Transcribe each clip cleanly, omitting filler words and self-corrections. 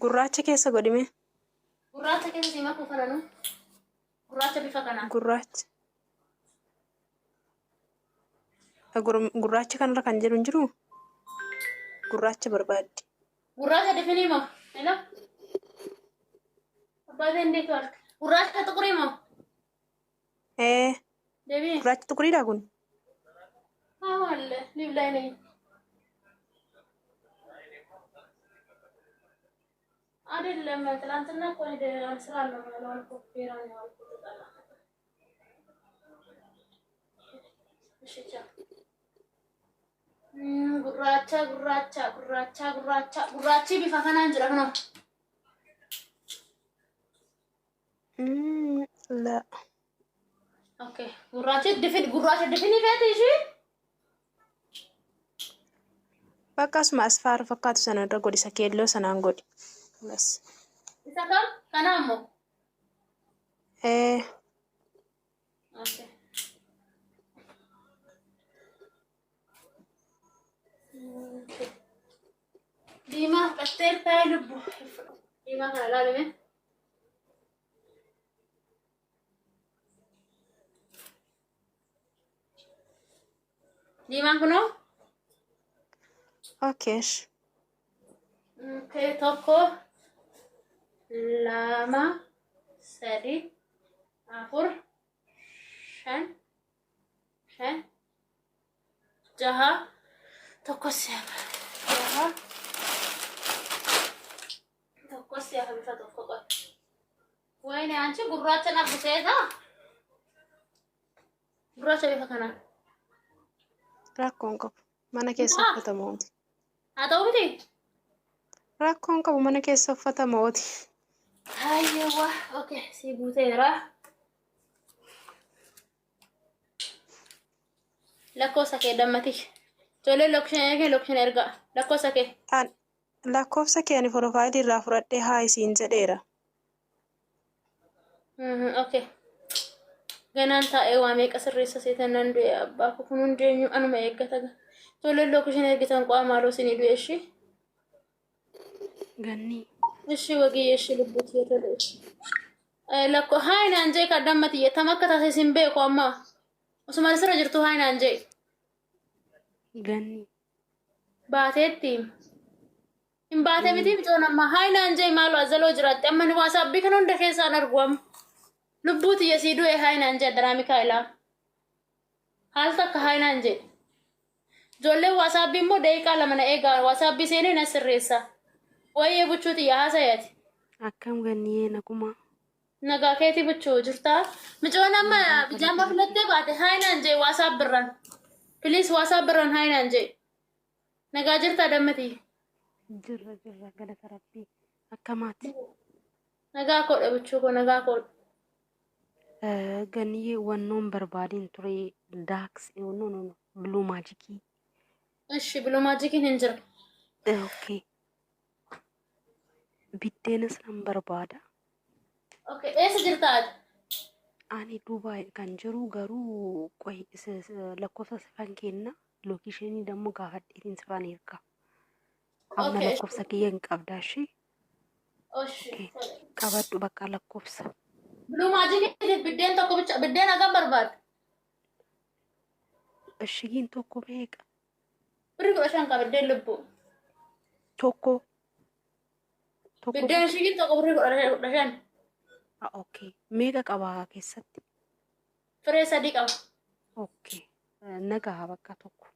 Gurraacha keessa godhime. Gurraacha keessa si makuu kananu. Gurraacha bifa kanaa. Gurraacha. Gurraacha kanarra kan jedhu hin jiru. Gurraacha barbaaddi. Gurraacha definii moo? Hello? Abbaatee indeetu arga. Gurraacha xuqurii moo? Deebii. Gurraacha xuquriidha kun. Haa wallee liiblaa inni. አይደለም ትላንትና እኮ ስራ ነው ያልኩት ፌራ ነው ያልኩት ጣላ እሺ ቻው ጉራቻ ቢፋ ከናን ጅራ ነው لا اوكي ጉራቻ ድፍን ይፈት እሺ በቃ ስማ አስፋር ፈካቱ ሰነደ ጎዲ ሰከሎ ሰናን ጎዲ بس إذا كان أمه أوكي ديما كتير تايلبو ديما كان لازم ديما كنو اوكي اوكي توكو lama sadi afur shan jaha tokko siapa bisa tokko qoy wayne anchi gurraacha nabbuseeta gurraacha bifa kana rakkoon qabu mana keessa uffatamooti haa ta'u miti rakkoon qabu mana keessa uffatamooti aywa okay si buteera lakkoofsa kee dammati tolee lokshin erga lakkoofsa kee lakkoofsa kee ani profaayilii irraa fudhadhee haa isiin jedheera okay ganaan taa'ee waa meeqa sirreessa seetan nan du'e abbaa kun hundeenyu anuma eeggata tolee lokshin ergitan qo'a maaloo sinii du'e ishii ganni እሺ ወጌ እሺ ልቡት የተለሽ ለኮ ሃይና እንጀ ካዳመት የተመከታ ሲምቤ ቆማ ኡስማን ስራ ጅርቱ ሃይና እንጀ ገኒ ባቴቲ ኢምባቴ ቢቲ ቢጮናማ ሃይና እንጀ ማሉ አዘሎ ጅራት አመን ዋሳቢ ከኖ እንደከሳ ነርጓም ልቡት የሲዱ ሃይና እንጀ ድራሚ ካይላ ሀልታ ከሃይና እንጀ ጆሌ ዋሳቢ ሞ ደቂቃ ለምን ኤጋ ዋሳቢ ሴኔ ነስሬሳ waye buchuti ya hasayati akkam ganniye nakuma naga keti buchu jirta mijona ma bijama filate baate hayna nje whatsapp birran please whatsapp birran hayna nje naga jirta dammati jirra gada tarabbi akkamati naga ko de buchu ko naga ko ganniye wannoon barbaadin ture dax no blue magic እሺ blue magic hinjir okay biddeenas nan barbaada. Okay, eessa jirtaa? Ani Dubai kan jiru garuu qoy lakkoofsa sifan kenna lookishinii dammo gaafadheetiin sifan erga. Amma lakkoofsa kiyya hin qabdaa ishee. Qabadhu bakka lakkoofsa. Blue magic biddeen tokko bicha biddeen hagam barbaada? Ishigiin tokko meeqa? Birri 15 qaba biddeen lubbuu. Tokko. Biddeen ishigiin tokko birri 15. Okay. Meeqa qaba keessatti? Firee 3 qaba. Okay. Nagaa bakka tokko.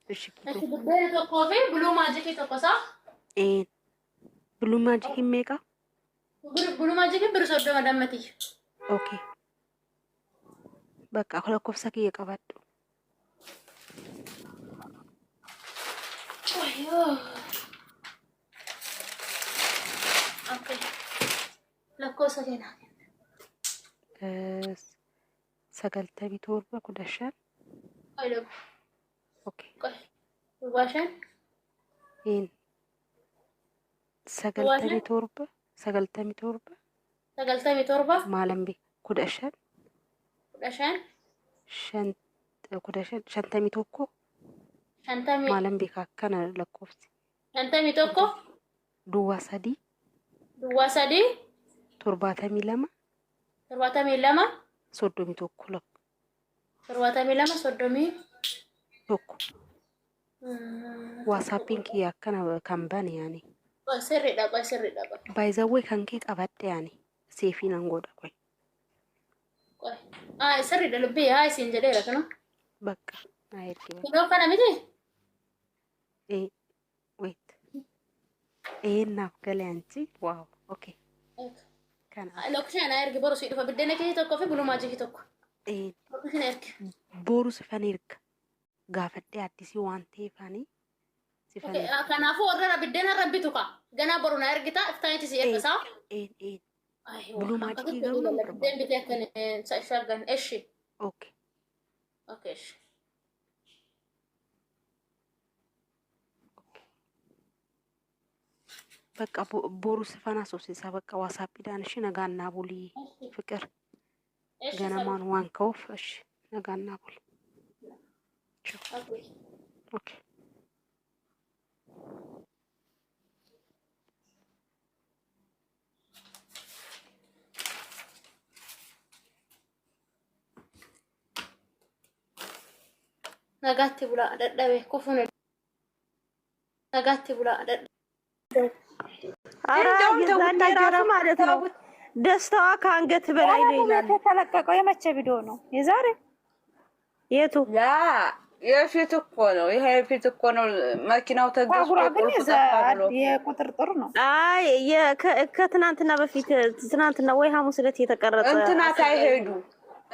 Ishigii biddeen tokkoo fi blue magic tokko saa? Blue magic meeqa? Blue magic birri 30 dammati. Okay. Bakka lakkoofsa kiyya qabadhu. Okay. lakkoofsa keenyaa. 97 15. Aylo. Okay. Washan. 97 maalambi 15. 51 maalambi akkana lakkoofsi. 51 duwwaa 3 duwasadi 72 72 soddomii tokko lakko 72 soddomii tokko WhatsAppin kiyya akkana kan bane yaani sirriidha by the way kan kee qabadde yaani seefiin an godha qoy sirriidha lubbii haa isin jedheera kana bakka ayeti kunoo kana miti wait naaf gale anti wow okay kana location ergi boru si dhufa biddena kee tokko fi bulumaa jiki tokko location ergi boru sifan erga gaafadhe addisii waan ta'eefani sifan kanaafu warra biddena rabbitu ka ganaa boru na ergita iftaaniti si ergisa bulumaa jiki garuu biddeen bitee akkan shagan eshi okay eshi በቃ ቦሩ ስፋና ሶሲሳ በቃ ዋትስአፕ ዳንሽ ነጋና ቡሊ ፍቅር ገናማን ዋንከውፍ እሺ ነጋና ቡሊ ኦኬ nagatti bula dadhabe kufune nagatti bula dadhabe እንደውም ተውታጀራ ማለት ነው ደስታዋ ከአንገት በላይ ነው ይላል ተለቀቀው የመቼ ቪዲዮ ነው የዛሬ የቱ ያ የፊት እኮ ነው ይሄ የፊት እኮ ነው መኪናው ተገዝቶ የቁጥርጥር ነው አይ ከትናንትና በፊት ትናንትና ወይ ሐሙስ ዕለት የተቀረጸ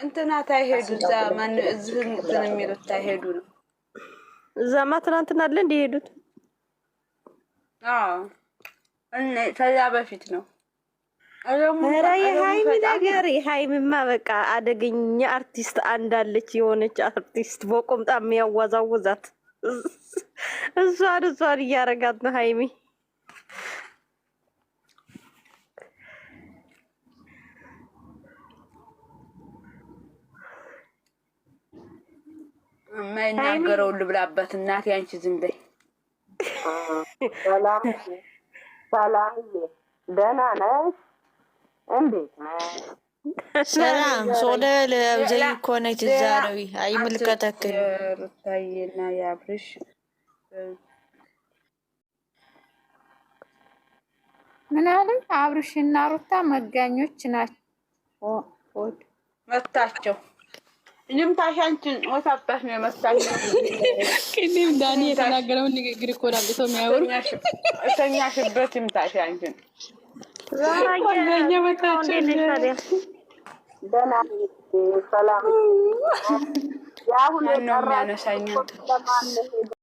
እንትና ታይሄዱ ዘማን እዚህ እንትን የሚሉት ታይሄዱ ነው ዘማ ትናንትና አይደል እንዲሄዱት እኔ ታዲያ በፊት ነው ኧረ የሃይሚ ነገር የሃይሚማ በቃ አደገኛ አርቲስት አንዳለች የሆነች አርቲስት በቁምጣ የሚያዋዛውዛት እሷን እያረጋት ነው ሃይሚ የማይናገረው ልብላበት እናቴ አንቺ ዝም በይ ሰላም ደህና ነሽ እንዴት ነሽ ሰላም ሶደል ዘይ ኮኔት ዛሬ አይምልከተከል ሩታዬና ያብርሽ ምን አለ አብርሽና ሩታ መጋኞች ናቸው መታቸው ልምታሻንችን ወታባሽ ነው መታቸው ከኔም ዳኒ የተናገረው ንግግር እኮ ነው የሚያወሩ እተኛሽበት ልምታሻንችን ዛራኛ መታቸው ደህና ሰላም ያ ሁሉ ነው የሚያነሳኝ